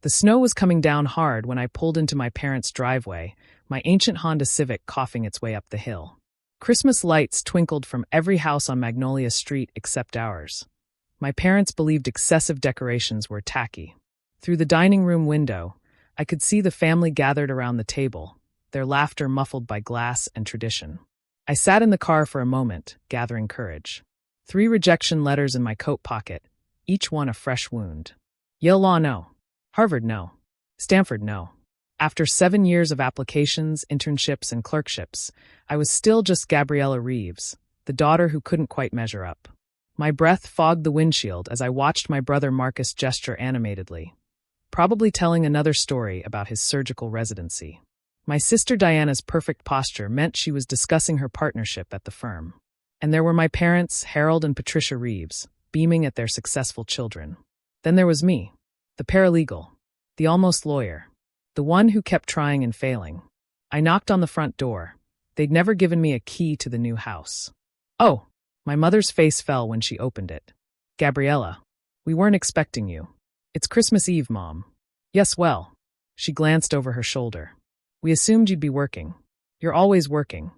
The snow was coming down hard when I pulled into my parents' driveway, my ancient Honda Civic coughing its way up the hill. Christmas lights twinkled from every house on Magnolia Street except ours. My parents believed excessive decorations were tacky. Through the dining room window, I could see the family gathered around the table, their laughter muffled by glass and tradition. I sat in the car for a moment, gathering courage. 3 rejection letters in my coat pocket, each one a fresh wound. Yale Law, no. Harvard, no. Stanford, no. After 7 years of applications, internships, and clerkships, I was still just Gabriella Reeves, the daughter who couldn't quite measure up. My breath fogged the windshield as I watched my brother Marcus gesture animatedly, probably telling another story about his surgical residency. My sister Diana's perfect posture meant she was discussing her partnership at the firm. And there were my parents, Harold and Patricia Reeves, beaming at their successful children. Then there was me, the paralegal, the almost lawyer, the one who kept trying and failing. I knocked on the front door. They'd never given me a key to the new house. Oh, my mother's face fell when she opened it. Gabriella, we weren't expecting you. It's Christmas Eve, Mom. Yes, well. She glanced over her shoulder. We assumed you'd be working. You're always working.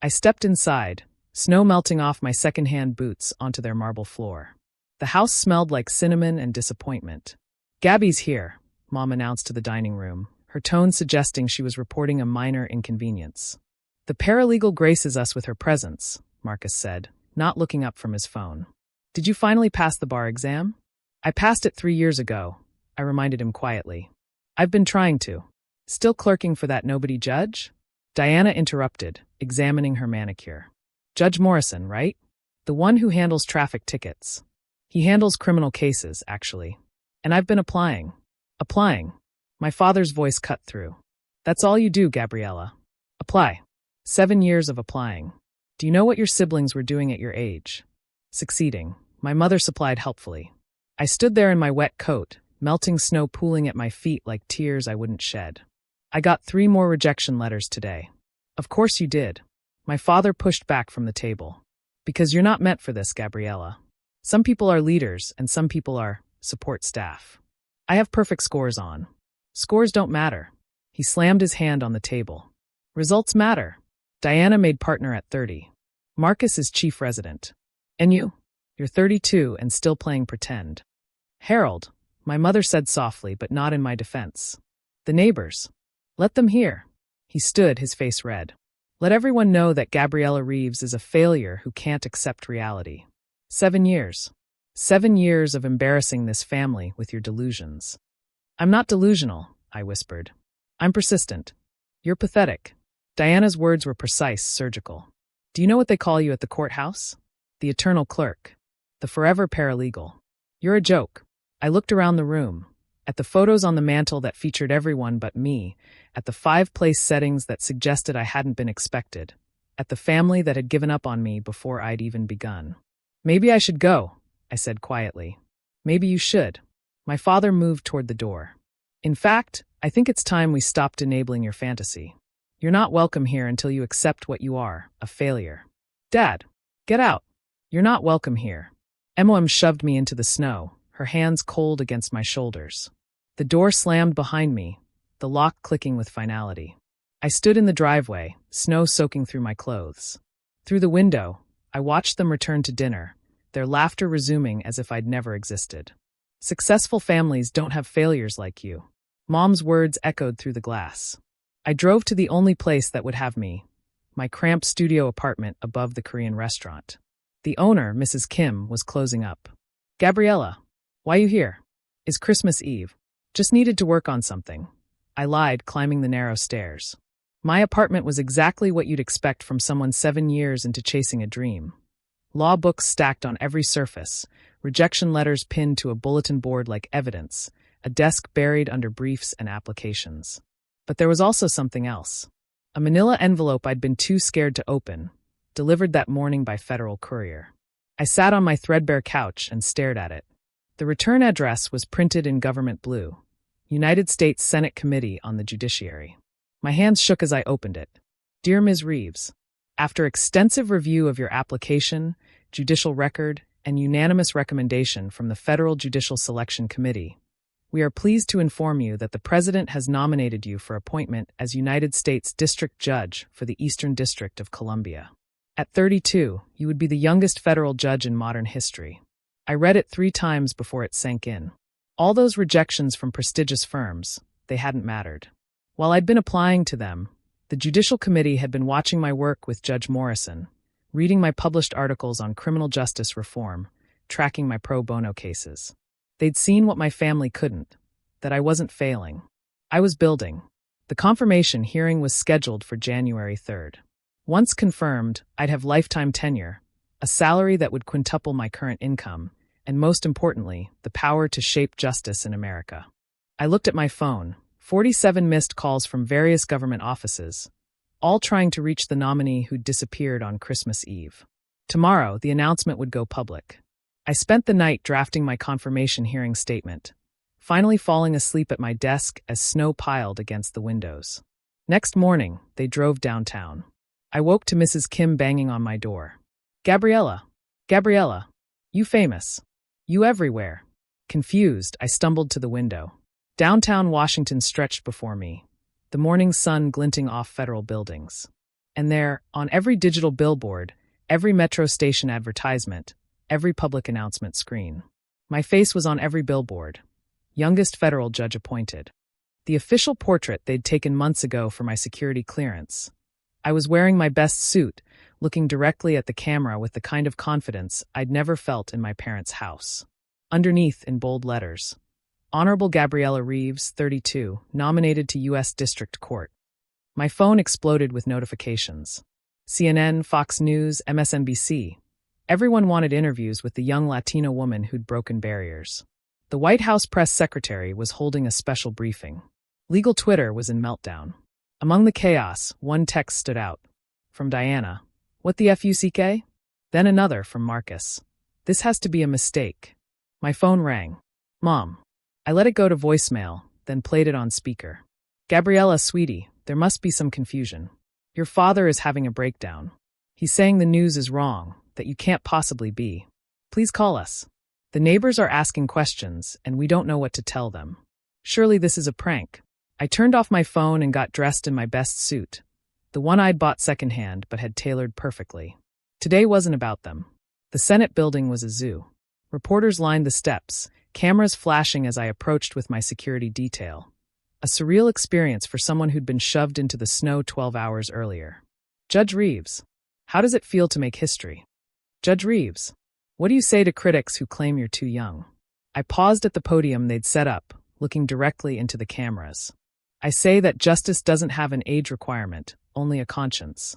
I stepped inside, snow melting off my second-hand boots onto their marble floor. The house smelled like cinnamon and disappointment. Gabby's here, Mom announced to the dining room, her tone suggesting she was reporting a minor inconvenience. The paralegal graces us with her presence, Marcus said, not looking up from his phone. Did you finally pass the bar exam? I passed it 3 years ago, I reminded him quietly. I've been trying to. Still clerking for that nobody judge? Diana interrupted, examining her manicure. Judge Morrison, right? The one who handles traffic tickets. He handles criminal cases, actually. And I've been applying. Applying. My father's voice cut through. That's all you do, Gabriella. Apply. 7 years of applying. Do you know what your siblings were doing at your age? Succeeding. My mother supplied helpfully. I stood there in my wet coat, melting snow pooling at my feet like tears I wouldn't shed. I got 3 more rejection letters today. Of course you did. My father pushed back from the table. Because you're not meant for this, Gabriella. Some people are leaders and some people are support staff. I have perfect scores on. Scores don't matter. He slammed his hand on the table. Results matter. Diana made partner at 30. Marcus is chief resident. And you? You're 32 and still playing pretend. Harold, my mother said softly, but not in my defense. The neighbors. Let them hear. He stood, his face red. Let everyone know that Gabriella Reeves is a failure who can't accept reality. 7 years. 7 years of embarrassing this family with your delusions. I'm not delusional, I whispered. I'm persistent. You're pathetic. Diana's words were precise, surgical. Do you know what they call you at the courthouse? The eternal clerk. The forever paralegal. You're a joke. I looked around the room, at the photos on the mantle that featured everyone but me, at the 5-place settings that suggested I hadn't been expected, at the family that had given up on me before I'd even begun. Maybe I should go, I said quietly. Maybe you should. My father moved toward the door. In fact, I think it's time we stopped enabling your fantasy. You're not welcome here until you accept what you are, a failure. Dad, get out. You're not welcome here. Emma shoved me into the snow, her hands cold against my shoulders. The door slammed behind me, the lock clicking with finality. I stood in the driveway, snow soaking through my clothes. Through the window, I watched them return to dinner, their laughter resuming as if I'd never existed. Successful families don't have failures like you. Mom's words echoed through the glass. I drove to the only place that would have me, my cramped studio apartment above the Korean restaurant. The owner, Mrs. Kim, was closing up. Gabriella, why you here? It's Christmas Eve. Just needed to work on something. I lied, climbing the narrow stairs. My apartment was exactly what you'd expect from someone 7 years into chasing a dream. Law books stacked on every surface, rejection letters pinned to a bulletin board like evidence, a desk buried under briefs and applications. But there was also something else. A manila envelope I'd been too scared to open, delivered that morning by federal courier. I sat on my threadbare couch and stared at it. The return address was printed in government blue. United States Senate Committee on the Judiciary. My hands shook as I opened it. Dear Ms. Reeves, after extensive review of your application, judicial record, and unanimous recommendation from the Federal Judicial Selection Committee, We are pleased to inform you that the President has nominated you for appointment as United States District Judge for the Eastern District of Columbia. At 32, you would be the youngest federal judge in modern history. I read it 3 times before it sank in. All those rejections from prestigious firms, they hadn't mattered. While I'd been applying to them, the Judicial Committee had been watching my work with Judge Morrison, reading my published articles on criminal justice reform, tracking my pro bono cases. They'd seen what my family couldn't, that I wasn't failing. I was building. The confirmation hearing was scheduled for January 3rd. Once confirmed, I'd have lifetime tenure, a salary that would quintuple my current income, and most importantly, the power to shape justice in America. I looked at my phone, 47 missed calls from various government offices, all trying to reach the nominee who'd disappeared on Christmas Eve. Tomorrow, the announcement would go public. I spent the night drafting my confirmation hearing statement, finally falling asleep at my desk as snow piled against the windows. Next morning, they drove downtown. I woke to Mrs. Kim banging on my door. Gabriella, you famous. You everywhere. Confused, I stumbled to the window. Downtown Washington stretched before me, the morning sun glinting off federal buildings. And there, on every digital billboard, every metro station advertisement, every public announcement screen, my face was on every billboard. Youngest federal judge appointed. The official portrait they'd taken months ago for my security clearance. I was wearing my best suit, looking directly at the camera with the kind of confidence I'd never felt in my parents' house. Underneath, in bold letters, Honorable Gabriella Reeves, 32, nominated to U.S. District Court. My phone exploded with notifications. CNN, Fox News, MSNBC. Everyone wanted interviews with the young Latino woman who'd broken barriers. The White House press secretary was holding a special briefing. Legal Twitter was in meltdown. Among the chaos, one text stood out. From Diana. What the fuck? Then another from Marcus. This has to be a mistake. My phone rang. Mom. I let it go to voicemail, then played it on speaker. Gabriella, sweetie, there must be some confusion. Your father is having a breakdown. He's saying the news is wrong, that you can't possibly be. Please call us. The neighbors are asking questions, and we don't know what to tell them. Surely this is a prank. I turned off my phone and got dressed in my best suit, the one I'd bought secondhand but had tailored perfectly. Today wasn't about them. The Senate building was a zoo. Reporters lined the steps, cameras flashing as I approached with my security detail. A surreal experience for someone who'd been shoved into the snow 12 hours earlier. Judge Reeves, how does it feel to make history? Judge Reeves, what do you say to critics who claim you're too young? I paused at the podium they'd set up, looking directly into the cameras. I say that justice doesn't have an age requirement, only a conscience.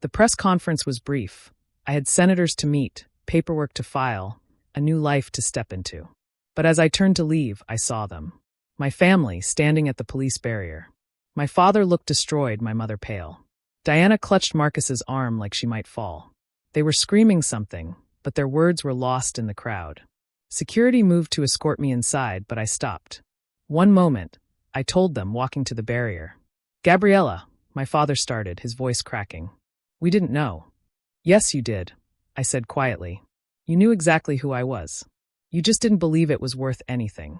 The press conference was brief. I had senators to meet, paperwork to file, a new life to step into. But as I turned to leave, I saw them. My family standing at the police barrier. My father looked destroyed, my mother pale. Diana clutched Marcus's arm like she might fall. They were screaming something, but their words were lost in the crowd. Security moved to escort me inside, but I stopped. One moment, I told them, walking to the barrier. Gabriella, my father started, his voice cracking. We didn't know. Yes, you did, I said quietly. You knew exactly who I was. You just didn't believe it was worth anything.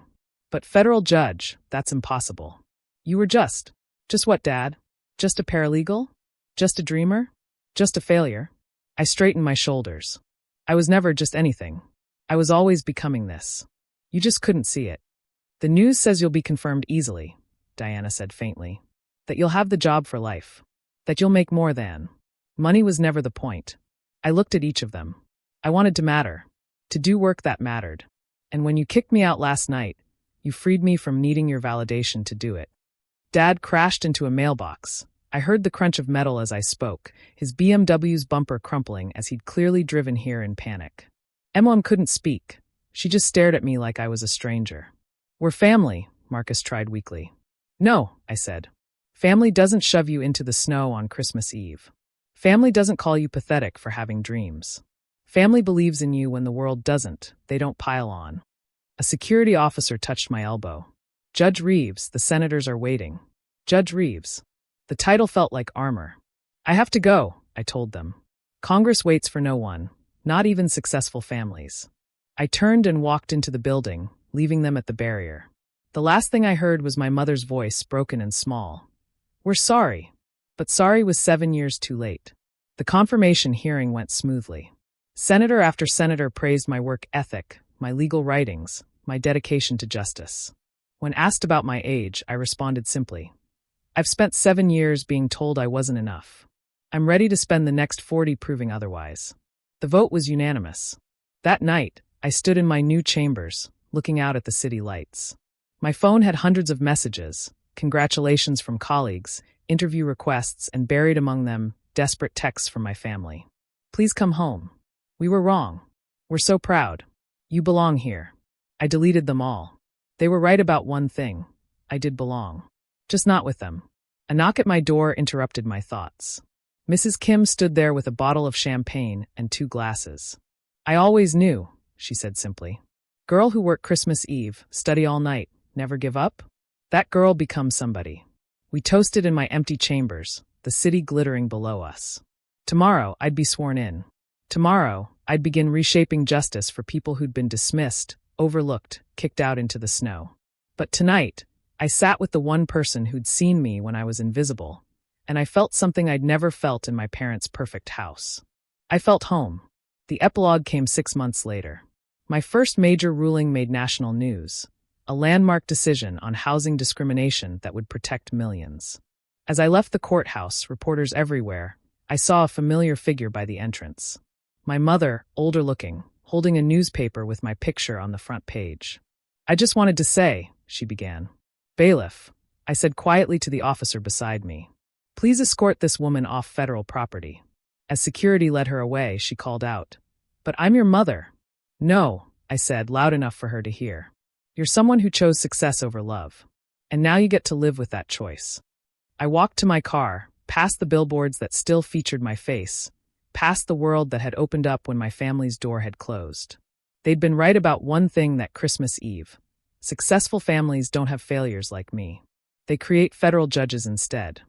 But federal judge, that's impossible. You were just what, Dad? Just a paralegal? Just a dreamer? Just a failure? I straightened my shoulders. I was never just anything. I was always becoming this. You just couldn't see it. The news says you'll be confirmed easily, Diana said faintly. That you'll have the job for life. That you'll make more than. Money was never the point. I looked at each of them. I wanted to matter. To do work that mattered. And when you kicked me out last night, you freed me from needing your validation to do it. Dad crashed into a mailbox. I heard the crunch of metal as I spoke, his BMW's bumper crumpling as he'd clearly driven here in panic. Emma couldn't speak. She just stared at me like I was a stranger. We're family, Marcus tried weakly. No, I said. Family doesn't shove you into the snow on Christmas Eve. Family doesn't call you pathetic for having dreams. Family believes in you when the world doesn't. They don't pile on. A security officer touched my elbow. Judge Reeves, the senators are waiting. Judge Reeves. The title felt like armor. I have to go, I told them. Congress waits for no one, not even successful families. I turned and walked into the building, leaving them at the barrier. The last thing I heard was my mother's voice, broken and small. "We're sorry." But sorry was 7 years too late. The confirmation hearing went smoothly. Senator after senator praised my work ethic, my legal writings, my dedication to justice. When asked about my age, I responded simply, "I've spent 7 years being told I wasn't enough. I'm ready to spend the next 40 proving otherwise." The vote was unanimous. That night, I stood in my new chambers, looking out at the city lights. My phone had hundreds of messages, congratulations from colleagues, interview requests, and buried among them, desperate texts from my family. "Please come home. We were wrong. We're so proud. You belong here." I deleted them all. They were right about one thing. I did belong. Just not with them. A knock at my door interrupted my thoughts. Mrs. Kim stood there with a bottle of champagne and 2 glasses. "I always knew," she said simply. "Girl who worked Christmas Eve, study all night, never give up? That girl becomes somebody." We toasted in my empty chambers, the city glittering below us. Tomorrow, I'd be sworn in. Tomorrow, I'd begin reshaping justice for people who'd been dismissed, overlooked, kicked out into the snow. But tonight, I sat with the one person who'd seen me when I was invisible, and I felt something I'd never felt in my parents' perfect house. I felt home. The epilogue came 6 months later. My first major ruling made national news, a landmark decision on housing discrimination that would protect millions. As I left the courthouse, reporters everywhere, I saw a familiar figure by the entrance. My mother, older looking, holding a newspaper with my picture on the front page. "I just wanted to say," she began. "Bailiff," I said quietly to the officer beside me, "please escort this woman off federal property." As security led her away, she called out, "But I'm your mother." "No," I said, loud enough for her to hear. "You're someone who chose success over love. And now you get to live with that choice." I walked to my car, past the billboards that still featured my face, past the world that had opened up when my family's door had closed. They'd been right about one thing that Christmas Eve. Successful families don't have failures like me. They create federal judges instead.